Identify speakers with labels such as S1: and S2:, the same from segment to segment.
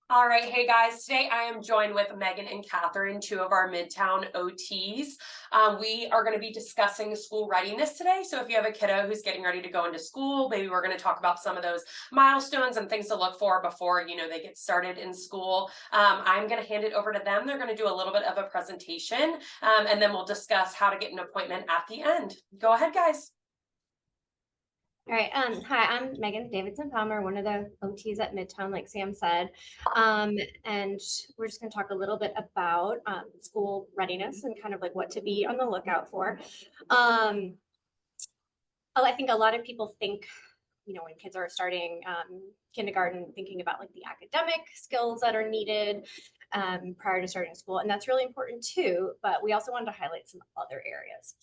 S1: All right, hey guys, today I am joined with Megan and Kathryn, two of our Midtown OTs. We are going to be discussing school readiness today. So if you have a kiddo who's getting ready to go into school, maybe we're going to talk about some of those milestones and things to look for before, they get started in school. I'm going to hand it over to them. They're going to do a little bit of a presentation, and then we'll discuss how to get an appointment at the end. Go ahead, guys.
S2: All right. Hi, I'm Meghan Davidson-Palmer, one of the OTs at Midtown, like Sam said. And we're just going to talk a little bit about school readiness and kind of like what to be on the lookout for. I think a lot of people think, when kids are starting kindergarten, thinking about like the academic skills that are needed prior to starting school. And that's really important too. But we also wanted to highlight some other areas,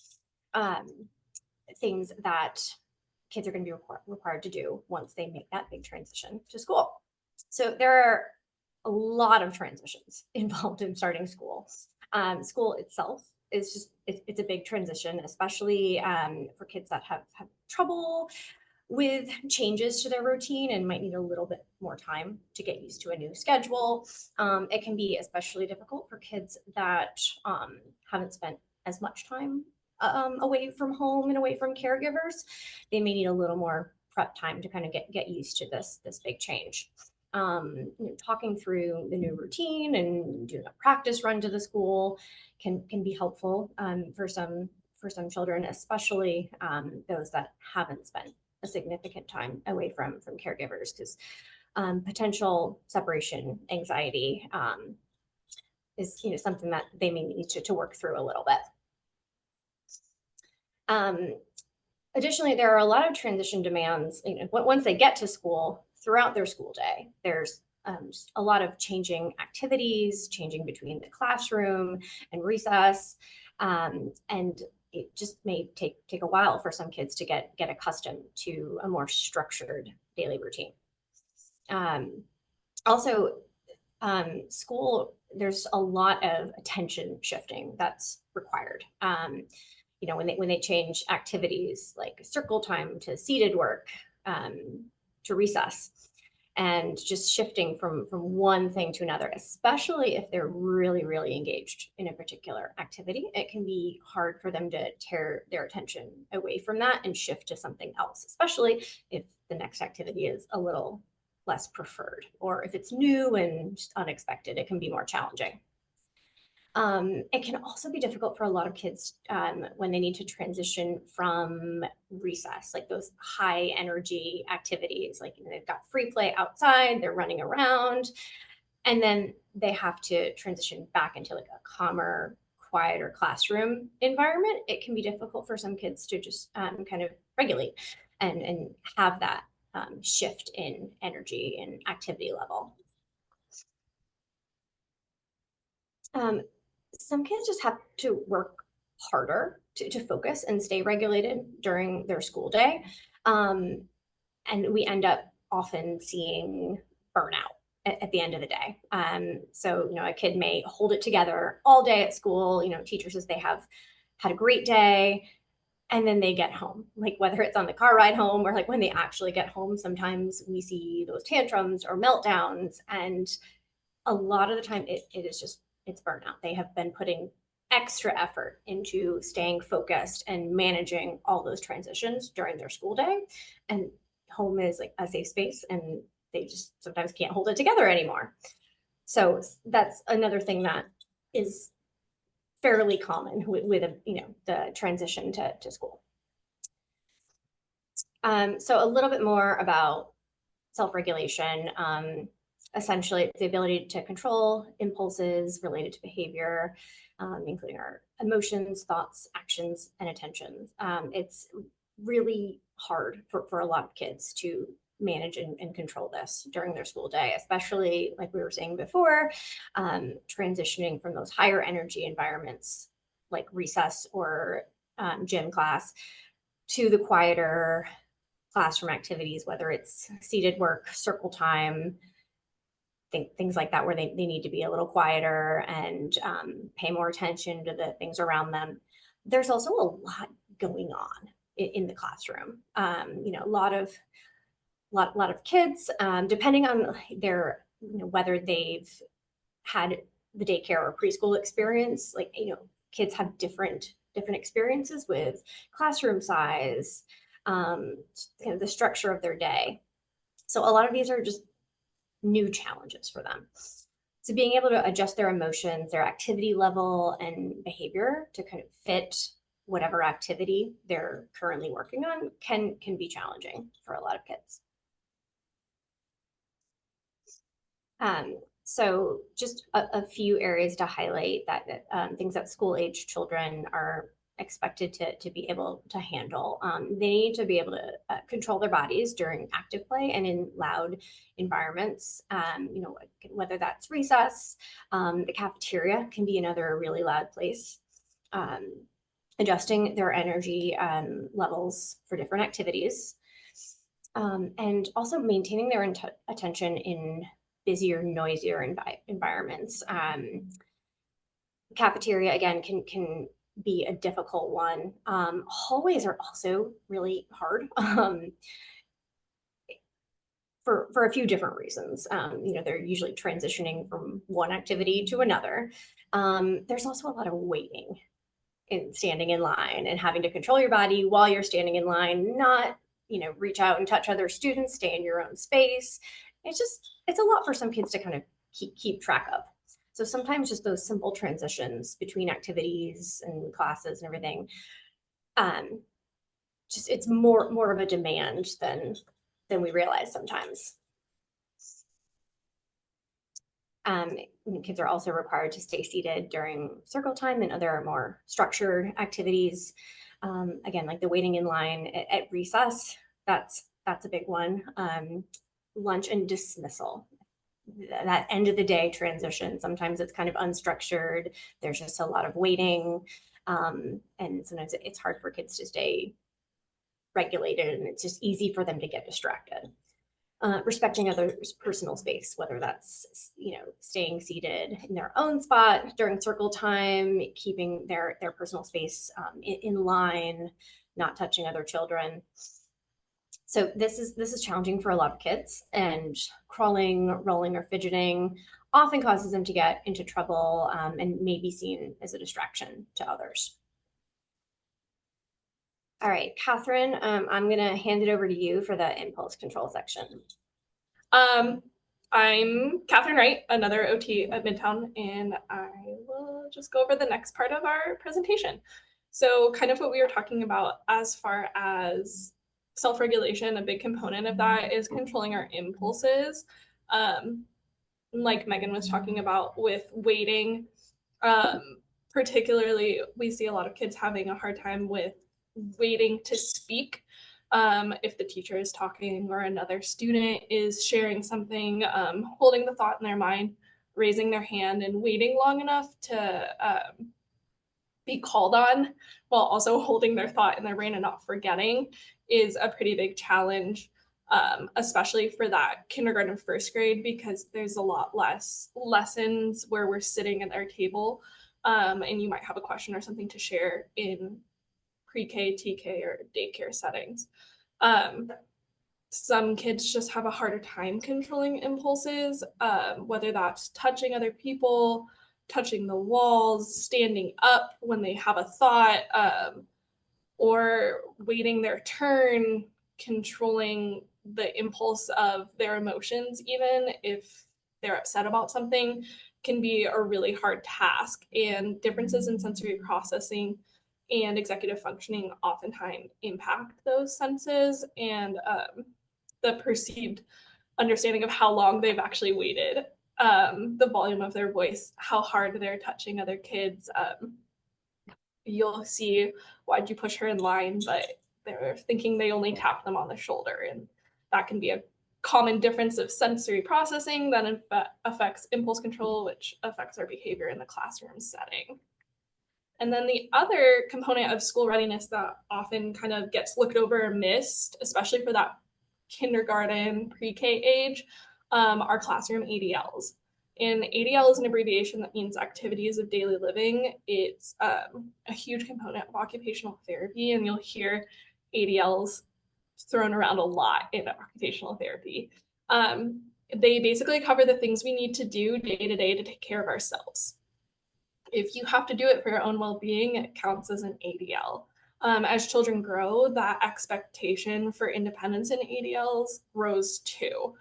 S2: things that kids are going to be required to do once they make that big transition to school. So there are a lot of transitions involved in starting school. School itself is just, it's a big transition, especially for kids that have trouble with changes to their routine and might need a little bit more time to get used to a new schedule. It can be especially difficult for kids that haven't spent as much time away from home and away from caregivers. They may need a little more prep time to kind of get used to this big change. Talking through the new routine and doing a practice run to the school can be helpful for some children, especially those that haven't spent a significant time away from caregivers, because potential separation anxiety is something that they may need to work through a little bit. Additionally, there are a lot of transition demands. Once they get to school, throughout their school day, there's a lot of changing activities, changing between the classroom and recess, and it just may take a while for some kids to get accustomed to a more structured daily routine. Also, school, there's a lot of attention shifting that's required. When they change activities like circle time to seated work, to recess, and just shifting from one thing to another, especially if they're really, really engaged in a particular activity, it can be hard for them to tear their attention away from that and shift to something else, especially if the next activity is a little less preferred, or if it's new and just unexpected, it can be more challenging. It can also be difficult for a lot of kids when they need to transition from recess, like those high energy activities, like they've got free play outside, they're running around, and then they have to transition back into like a calmer, quieter classroom environment. It can be difficult for some kids to just kind of regulate and have that shift in energy and activity level. Some kids just have to work harder to focus and stay regulated during their school day. And we end up often seeing burnout at the end of the day. So, a kid may hold it together all day at school. Teacher says they have had a great day, and then they get home, like whether it's on the car ride home or like when they actually get home, sometimes we see those tantrums or meltdowns. And a lot of the time it's burnout. They have been putting extra effort into staying focused and managing all those transitions during their school day. And home is like a safe space, and they just sometimes can't hold it together anymore. So that's another thing that is fairly common with the transition to school. So a little bit more about self-regulation. Essentially, it's the ability to control impulses related to behavior, including our emotions, thoughts, actions, and attentions. It's really hard for a lot of kids to manage and control this during their school day, especially like we were saying before, transitioning from those higher energy environments like recess or gym class to the quieter classroom activities, whether it's seated work, circle time, things like that, where they need to be a little quieter and pay more attention to the things around them. There's also a lot going on in the classroom. A lot of kids, depending on their whether they've had the daycare or preschool experience, like, kids have different experiences with classroom size, kind of the structure of their day. So a lot of these are just new challenges for them. So being able to adjust their emotions, their activity level, and behavior to kind of fit whatever activity they're currently working on can be challenging for a lot of kids. So just a few areas to highlight that things that school age children are expected to be able to handle. They need to be able to control their bodies during active play and in loud environments, whether that's recess. The cafeteria can be another really loud place. Adjusting their energy levels for different activities. And also maintaining their attention in busier, noisier environments. Cafeteria, again, can be a difficult one. Hallways are also really hard for a few different reasons. They're usually transitioning from one activity to another. There's also a lot of waiting and standing in line and having to control your body while you're standing in line, not, reach out and touch other students, stay in your own space. It's a lot for some kids to kind of keep track of. So sometimes just those simple transitions between activities and classes and everything, it's more of a demand than we realize sometimes. Kids are also required to stay seated during circle time and other more structured activities. Again, like the waiting in line at recess, that's a big one. Lunch and dismissal, that end of the day transition. Sometimes it's kind of unstructured. There's just a lot of waiting. And sometimes it's hard for kids to stay regulated, and it's just easy for them to get distracted. Respecting others' personal space, whether that's, staying seated in their own spot during circle time, keeping their personal space in line, not touching other children. So this is challenging for a lot of kids, and crawling, rolling, or fidgeting often causes them to get into trouble and may be seen as a distraction to others. All right, Kathryn, I'm gonna hand it over to you for the impulse control section.
S3: I'm Kathryn Wright, another OT at Midtown, and I will just go over the next part of our presentation. So kind of what we were talking about as far as self-regulation, a big component of that is controlling our impulses. Like Megan was talking about with waiting, particularly we see a lot of kids having a hard time with waiting to speak. If the teacher is talking or another student is sharing something, holding the thought in their mind, raising their hand and waiting long enough to be called on while also holding their thought in their brain and not forgetting is a pretty big challenge, especially for that kindergarten first grade, because there's a lot less lessons where we're sitting at our table and you might have a question or something to share in pre-K, TK, or daycare settings. Some kids just have a harder time controlling impulses, whether that's touching other people, touching the walls, standing up when they have a thought, or waiting their turn, controlling the impulse of their emotions, even if they're upset about something, can be a really hard task. And differences in sensory processing and executive functioning oftentimes impact those senses and the perceived understanding of how long they've actually waited, the volume of their voice, how hard they're touching other kids. You'll see, why'd you push her in line? But they're thinking they only tapped them on the shoulder. And that can be a common difference of sensory processing that affects impulse control, which affects our behavior in the classroom setting. And then the other component of school readiness that often kind of gets looked over or missed, especially for that kindergarten, pre-K age, are classroom ADLs. And ADL is an abbreviation that means activities of daily living. It's a huge component of occupational therapy, and you'll hear ADLs thrown around a lot in occupational therapy. They basically cover the things we need to do day to day to take care of ourselves. If you have to do it for your own well-being, it counts as an ADL. As children grow, that expectation for independence in ADLs grows too.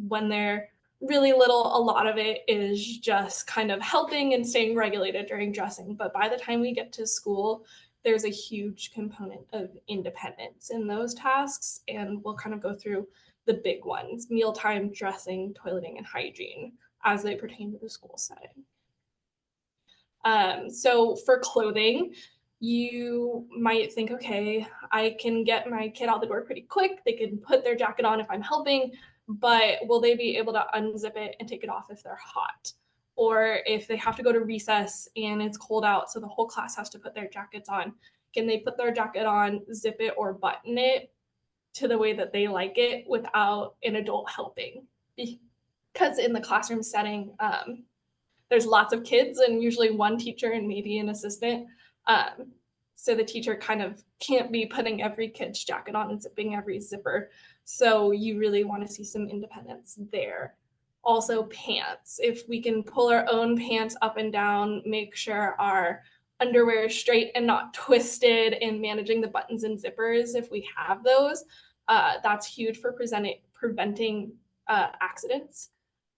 S3: When they're really little, a lot of it is just kind of helping and staying regulated during dressing. But by the time we get to school, there's a huge component of independence in those tasks. And we'll kind of go through the big ones: mealtime, dressing, toileting, and hygiene as they pertain to the school setting. So for clothing, you might think, okay, I can get my kid out the door pretty quick. They can put their jacket on if I'm helping, but will they be able to unzip it and take it off if they're hot? Or if they have to go to recess and it's cold out, so the whole class has to put their jackets on, can they put their jacket on, zip it, or button it to the way that they like it without an adult helping? Because in the classroom setting, there's lots of kids and usually one teacher and maybe an assistant. So the teacher kind of can't be putting every kid's jacket on and zipping every zipper. So you really want to see some independence there. Also pants. If we can pull our own pants up and down, make sure our underwear is straight and not twisted, and managing the buttons and zippers if we have those, that's huge for preventing accidents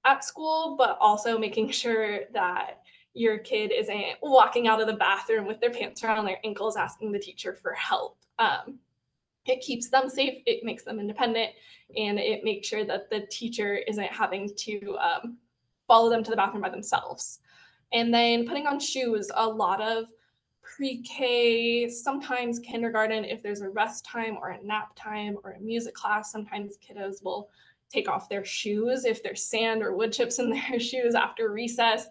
S3: at school, but also making sure that your kid isn't walking out of the bathroom with their pants around their ankles asking the teacher for help. It keeps them safe, it makes them independent, and it makes sure that the teacher isn't having to follow them to the bathroom by themselves. And then putting on shoes, a lot of pre-K, sometimes kindergarten, if there's a rest time or a nap time or a music class, sometimes kiddos will take off their shoes if there's sand or wood chips in their shoes after recess.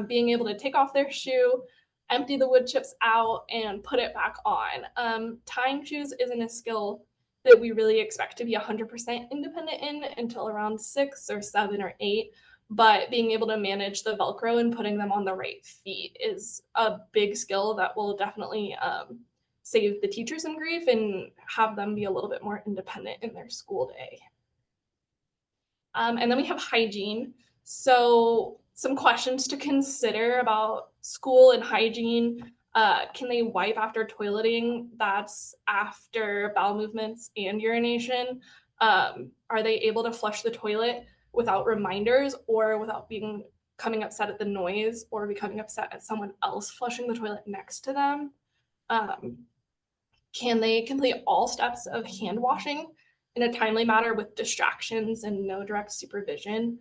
S3: Being able to take off their shoe, empty the wood chips out, and put it back on. Tying shoes isn't a skill that we really expect to be 100% independent in until around 6 or 7 or 8. But being able to manage the Velcro and putting them on the right feet is a big skill that will definitely save the teachers some grief and have them be a little bit more independent in their school day. And then we have hygiene. So some questions to consider about school and hygiene. Can they wipe after toileting? That's after bowel movements and urination. Are they able to flush the toilet without reminders or without becoming upset at the noise or becoming upset at someone else flushing the toilet next to them? Can they complete all steps of hand washing in a timely manner with distractions and no direct supervision?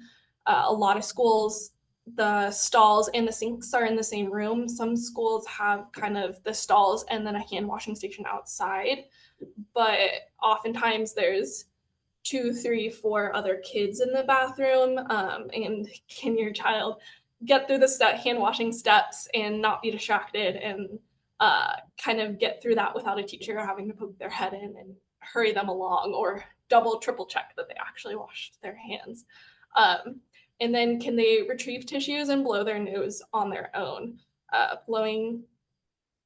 S3: A lot of schools, the stalls and the sinks are in the same room. Some schools have kind of the stalls and then a hand washing station outside, but oftentimes there's 2, 3, 4 other kids in the bathroom. And can your child get through the hand washing steps and not be distracted and kind of get through that without a teacher having to poke their head in and hurry them along or double, triple check that they actually washed their hands? And then can they retrieve tissues and blow their nose on their own? Blowing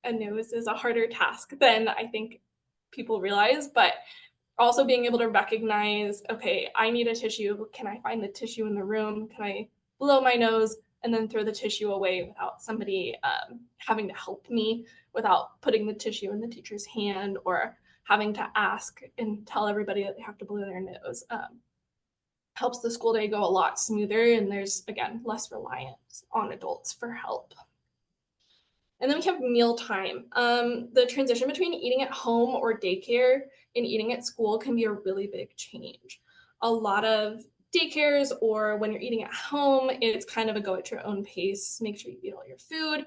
S3: a nose is a harder task than I think people realize, but also being able to recognize, okay, I need a tissue. Can I find the tissue in the room? Can I blow my nose and then throw the tissue away without somebody having to help me, without putting the tissue in the teacher's hand or having to ask and tell everybody that they have to blow their nose? Helps the school day go a lot smoother, and there's, again, less reliance on adults for help. And then we have mealtime. The transition between eating at home or daycare and eating at school can be a really big change. A lot of daycares, or when you're eating at home, it's kind of a go at your own pace. Make sure you eat all your food.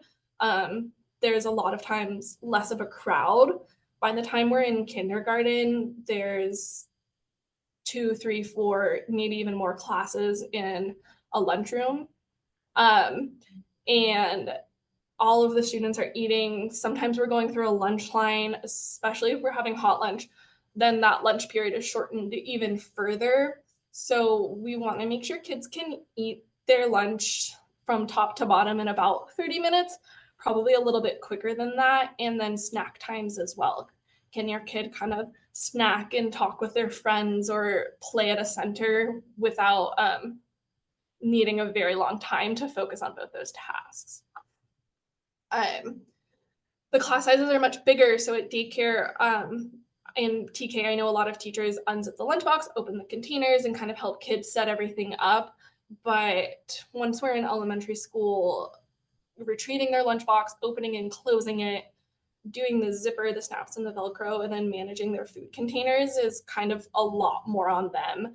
S3: There's a lot of times less of a crowd. By the time we're in kindergarten, there's 2, 3, 4, maybe even more classes in a lunchroom. And all of the students are eating. Sometimes we're going through a lunch line, especially if we're having hot lunch, then that lunch period is shortened even further. So we want to make sure kids can eat their lunch from top to bottom in about 30 minutes, probably a little bit quicker than that. And then snack times as well. Can your kid kind of snack and talk with their friends or play at a center without needing a very long time to focus on both those tasks. The class sizes are much bigger, so at daycare and TK, I know a lot of teachers unzip the lunchbox, open the containers, and kind of help kids set everything up. But once we're in elementary school, retrieving their lunchbox, opening and closing it, doing the zipper, the snaps, and the Velcro, and then managing their food containers is kind of a lot more on them.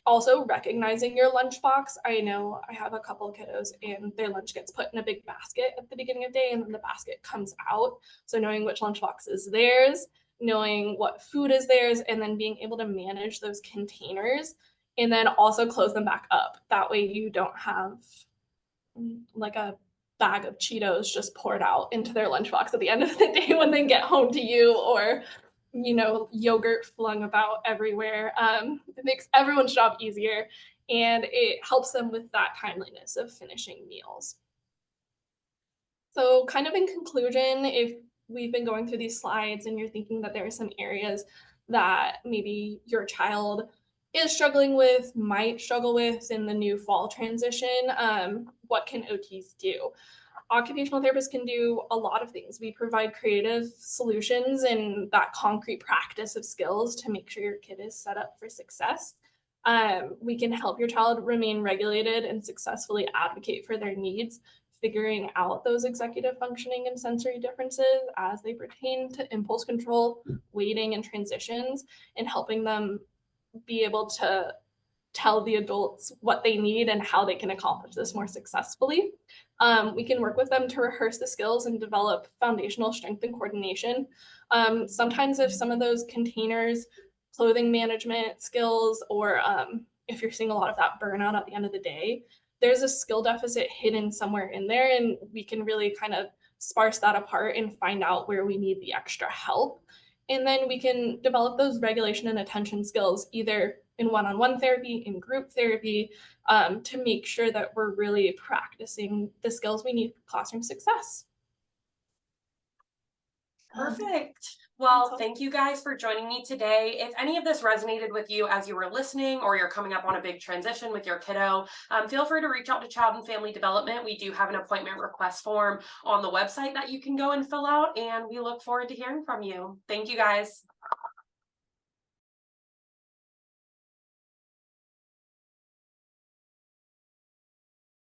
S3: Also, recognizing your lunchbox. I know I have a couple of kiddos and their lunch gets put in a big basket at the beginning of the day and then the basket comes out. So knowing which lunchbox is theirs, knowing what food is theirs, and then being able to manage those containers and then also close them back up. That way you don't have like a bag of Cheetos just poured out into their lunchbox at the end of the day when they get home to you, or yogurt flung about everywhere. It makes everyone's job easier and it helps them with that timeliness of finishing meals. So kind of in conclusion, if we've been going through these slides and you're thinking that there are some areas that maybe your child is struggling with, might struggle with in the new fall transition, what can OTs do? Occupational therapists can do a lot of things. We provide creative solutions and that concrete practice of skills to make sure your kid is set up for success. We can help your child remain regulated and successfully advocate for their needs, figuring out those executive functioning and sensory differences as they pertain to impulse control, waiting, and transitions, and helping them be able to tell the adults what they need and how they can accomplish this more successfully. We can work with them to rehearse the skills and develop foundational strength and coordination. Sometimes if some of those containers, clothing management skills, or if you're seeing a lot of that burnout at the end of the day, there's a skill deficit hidden somewhere in there, and we can really kind of sparse that apart and find out where we need the extra help. And then we can develop those regulation and attention skills, either in one-on-one therapy, in group therapy, to make sure that we're really practicing the skills we need for classroom success.
S1: Perfect. Well, thank you guys for joining me today. If any of this resonated with you as you were listening, or you're coming up on a big transition with your kiddo, feel free to reach out to Child and Family Development. We do have an appointment request form on the website that you can go and fill out, and we look forward to hearing from you. Thank you guys.